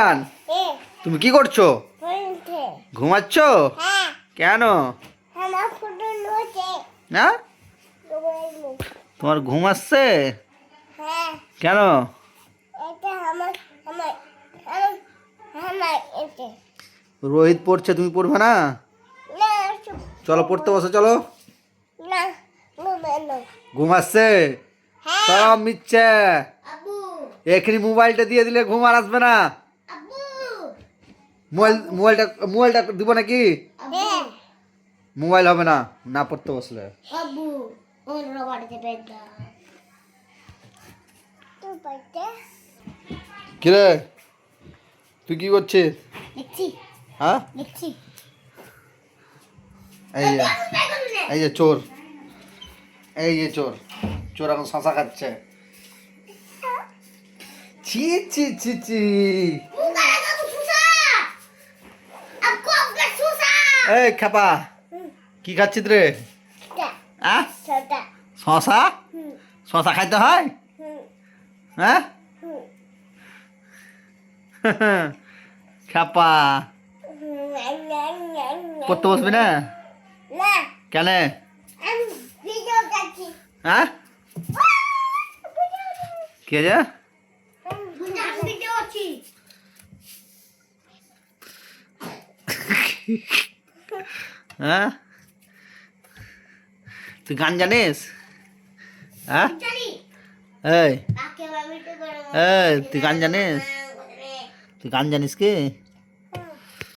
আন, তুমি কি করছো? ঘুমাচ্ছ? কেন? না, তোমার ঘুম আসছে? কেন? রোহিত পড়ছে, তুমি পড়বে না? চলো পড়তে বসো, চলো। ঘুম আসছে? সব মিথ্যে। এখনই মোবাইলটা দিয়ে দিলে ঘুম আর আসবে না। মোবাইলটা দিব নাকি? মোবাইল হবে না, না পড়তে বসলে। কিরে, তুই কি করছিস? হ্যাঁ, এই যে চোর, এই যে চোর, চোর এখন শশা খাচ্ছে। ছি ছি ছি ছি। এই খাপা, কি খাচ্ছিস রে? শশা? শশা খাইতে হয়? হ্যাঁ, খাপা পড়তে বসবি না কেন? হ্যাঁ, কে যা? হ্যাঁ, তুই গান জানিস? হ্যাঁ, এই এই তুই গান জানিস? তুই গান জানিস কি?